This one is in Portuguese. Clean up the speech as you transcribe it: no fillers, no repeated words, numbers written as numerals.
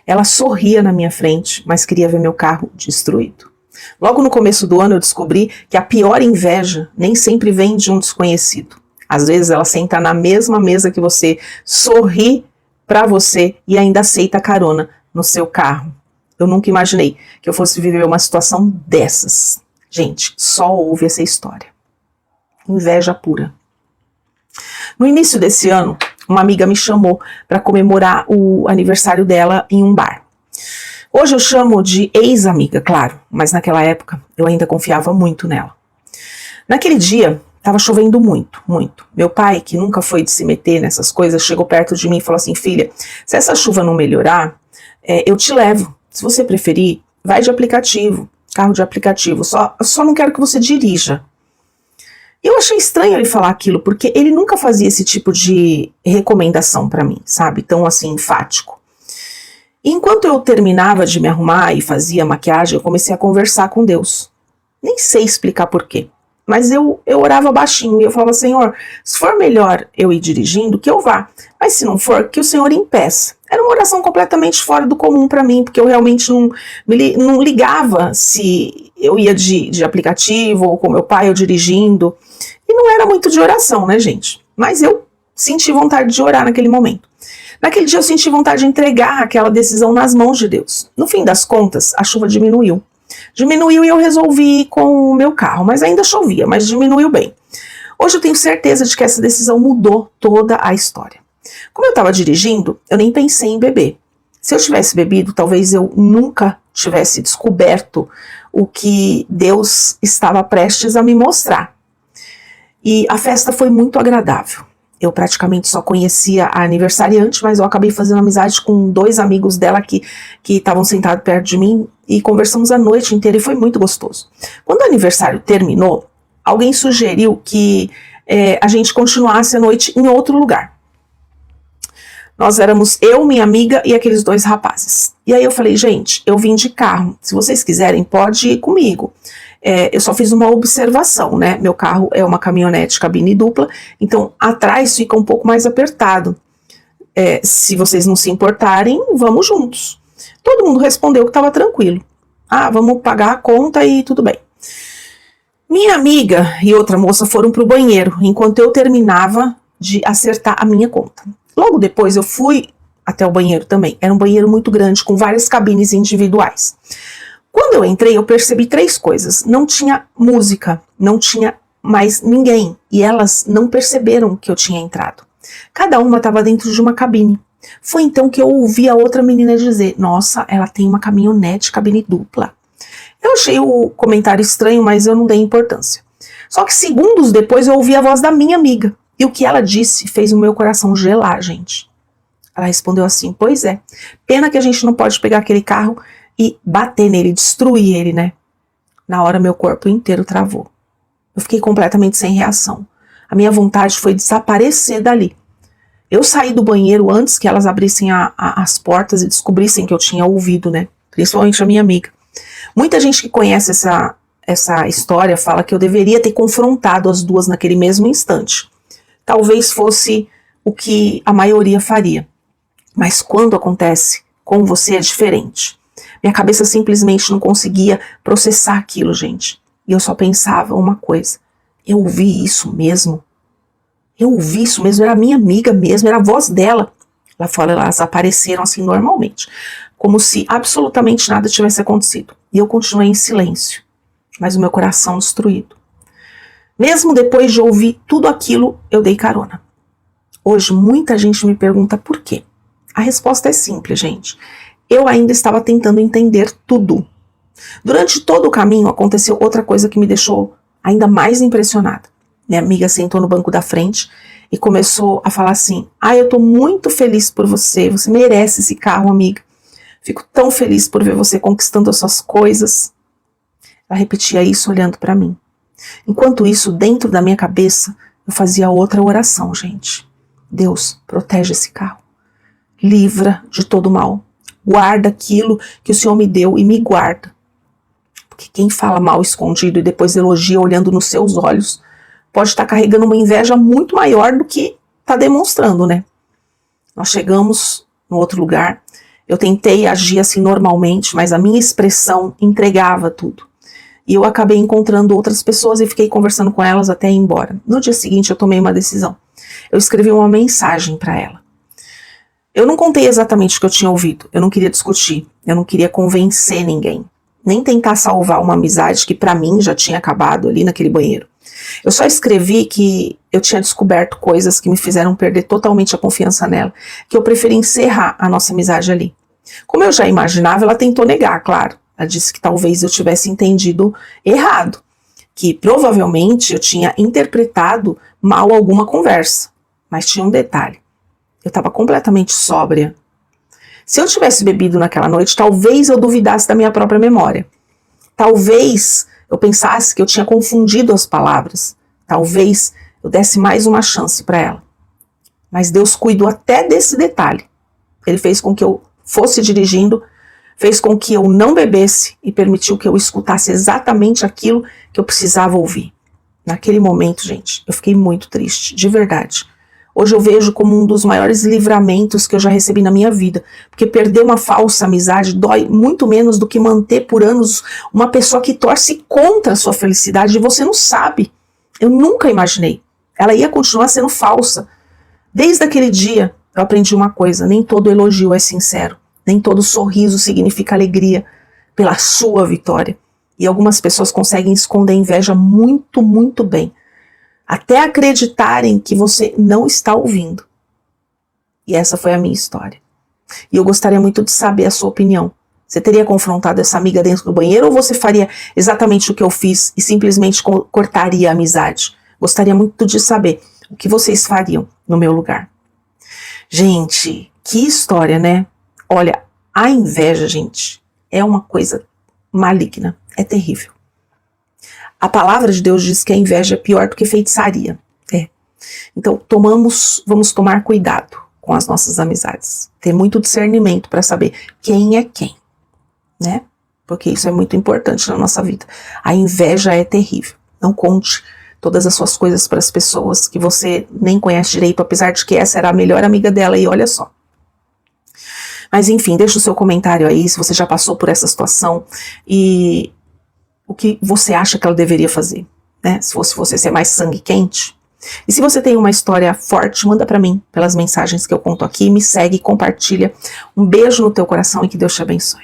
Ela sorria na minha frente, mas queria ver meu carro destruído. Logo no começo do ano eu descobri que a pior inveja nem sempre vem de um desconhecido. Às vezes ela senta na mesma mesa que você, sorri para você e ainda aceita carona no seu carro. Eu nunca imaginei que eu fosse viver uma situação dessas. Gente, só ouve essa história. Inveja pura. No início desse ano, uma amiga me chamou para comemorar o aniversário dela em um bar. Hoje eu chamo de ex-amiga, claro, mas naquela época eu ainda confiava muito nela. Naquele dia, estava chovendo muito, muito. Meu pai, que nunca foi de se meter nessas coisas, chegou perto de mim e falou assim: filha, se essa chuva não melhorar, eu te levo. Se você preferir, vai de aplicativo, carro de aplicativo, só não quero que você dirija. Eu achei estranho ele falar aquilo, porque ele nunca fazia esse tipo de recomendação para mim, sabe? Tão assim, enfático. Enquanto eu terminava de me arrumar e fazia maquiagem, eu comecei a conversar com Deus. Nem sei explicar porquê, mas eu orava baixinho e eu falava: Senhor, se for melhor eu ir dirigindo, que eu vá. Mas se não for, que o Senhor impeça. Era uma oração completamente fora do comum para mim, porque eu realmente não ligava se eu ia de aplicativo ou com meu pai ou dirigindo. E não era muito de oração, né, gente? Mas eu senti vontade de orar naquele momento. Naquele dia eu senti vontade de entregar aquela decisão nas mãos de Deus. No fim das contas, a chuva diminuiu. Diminuiu e eu resolvi ir com o meu carro, mas ainda chovia, mas diminuiu bem. Hoje eu tenho certeza de que essa decisão mudou toda a história. Como eu estava dirigindo, eu nem pensei em beber. Se eu tivesse bebido, talvez eu nunca tivesse descoberto o que Deus estava prestes a me mostrar. E a festa foi muito agradável. Eu praticamente só conhecia a aniversariante, mas eu acabei fazendo amizade com 2 amigos dela que estavam sentados perto de mim e conversamos a noite inteira e foi muito gostoso. Quando o aniversário terminou, alguém sugeriu que a gente continuasse a noite em outro lugar. Nós éramos eu, minha amiga e aqueles 2 rapazes. E aí eu falei: gente, eu vim de carro, se vocês quiserem pode ir comigo. Eu só fiz uma observação, né? Meu carro é uma caminhonete cabine dupla, então atrás fica um pouco mais apertado. Se vocês não se importarem, vamos juntos. Todo mundo respondeu que estava tranquilo. Vamos pagar a conta e tudo bem. Minha amiga e outra moça foram para o banheiro, enquanto eu terminava de acertar a minha conta. Logo depois eu fui até o banheiro também. Era um banheiro muito grande, com várias cabines individuais. Quando eu entrei, eu percebi 3 coisas. Não tinha música, não tinha mais ninguém. E elas não perceberam que eu tinha entrado. Cada uma estava dentro de uma cabine. Foi então que eu ouvi a outra menina dizer: nossa, ela tem uma caminhonete cabine dupla. Eu achei o comentário estranho, mas eu não dei importância. Só que segundos depois eu ouvi a voz da minha amiga. E o que ela disse fez o meu coração gelar, gente. Ela respondeu assim: pois é, pena que a gente não pode pegar aquele carro e bater nele, destruir ele, né? Na hora meu corpo inteiro travou. Eu fiquei completamente sem reação. A minha vontade foi desaparecer dali. Eu saí do banheiro antes que elas abrissem as portas e descobrissem que eu tinha ouvido, né? Principalmente a minha amiga. Muita gente que conhece essa história fala que eu deveria ter confrontado as 2 naquele mesmo instante. Talvez fosse o que a maioria faria. Mas quando acontece com você é diferente. Minha cabeça simplesmente não conseguia processar aquilo, gente. E eu só pensava uma coisa: eu ouvi isso mesmo? Eu ouvi isso mesmo? Era minha amiga mesmo, era a voz dela. Lá fora elas apareceram assim normalmente, como se absolutamente nada tivesse acontecido. E eu continuei em silêncio, mas o meu coração destruído. Mesmo depois de ouvir tudo aquilo, eu dei carona. Hoje muita gente me pergunta por quê. A resposta é simples, gente. Eu ainda estava tentando entender tudo. Durante todo o caminho aconteceu outra coisa que me deixou ainda mais impressionada. Minha amiga sentou no banco da frente e começou a falar assim: eu tô muito feliz por você, você merece esse carro, amiga. Fico tão feliz por ver você conquistando as suas coisas. Ela repetia isso olhando para mim. Enquanto isso, dentro da minha cabeça, eu fazia outra oração, gente. Deus, protege esse carro. Livra de todo mal. Guarda aquilo que o Senhor me deu e me guarda. Porque quem fala mal escondido e depois elogia olhando nos seus olhos, pode estar carregando uma inveja muito maior do que está demonstrando, né? Nós chegamos no outro lugar Eu tentei agir assim normalmente, mas a minha expressão entregava tudo. E eu acabei encontrando outras pessoas e fiquei conversando com elas até ir embora. No dia seguinte eu tomei uma decisão. Eu escrevi uma mensagem para ela. Eu não contei exatamente o que eu tinha ouvido. Eu não queria discutir. Eu não queria convencer ninguém. Nem tentar salvar uma amizade que para mim já tinha acabado ali naquele banheiro. Eu só escrevi que eu tinha descoberto coisas que me fizeram perder totalmente a confiança nela, que eu preferi encerrar a nossa amizade ali. Como eu já imaginava, ela tentou negar, claro. Ela disse que talvez eu tivesse entendido errado, que provavelmente eu tinha interpretado mal alguma conversa. Mas tinha um detalhe. Eu estava completamente sóbria. Se eu tivesse bebido naquela noite, talvez eu duvidasse da minha própria memória. Talvez eu pensasse que eu tinha confundido as palavras. Talvez eu desse mais uma chance para ela. Mas Deus cuidou até desse detalhe. Ele fez com que eu fosse dirigindo, fez com que eu não bebesse e permitiu que eu escutasse exatamente aquilo que eu precisava ouvir. Naquele momento, gente, eu fiquei muito triste, de verdade. Hoje eu vejo como um dos maiores livramentos que eu já recebi na minha vida, porque perder uma falsa amizade dói muito menos do que manter por anos uma pessoa que torce contra a sua felicidade e você não sabe. Eu nunca imaginei. Ela ia continuar sendo falsa. Desde aquele dia eu aprendi uma coisa, nem todo elogio é sincero, nem todo sorriso significa alegria pela sua vitória. E algumas pessoas conseguem esconder a inveja muito, muito bem. Até acreditarem que você não está ouvindo. E essa foi a minha história. E eu gostaria muito de saber a sua opinião. Você teria confrontado essa amiga dentro do banheiro ou você faria exatamente o que eu fiz e simplesmente cortaria a amizade? Gostaria muito de saber o que vocês fariam no meu lugar. Gente, que história, né? Olha, a inveja, gente, é uma coisa maligna, é terrível. A palavra de Deus diz que a inveja é pior do que feitiçaria. Então, vamos tomar cuidado com as nossas amizades. Ter muito discernimento para saber quem é quem, né? Porque isso é muito importante na nossa vida. A inveja é terrível. Não conte todas as suas coisas para as pessoas que você nem conhece direito, apesar de que essa era a melhor amiga dela e olha só. Mas enfim, deixa o seu comentário aí, se você já passou por essa situação e o que você acha que ela deveria fazer, né? Se fosse você ser mais sangue quente. E se você tem uma história forte, manda para mim pelas mensagens que eu conto aqui, me segue, compartilha. Um beijo no teu coração e que Deus te abençoe.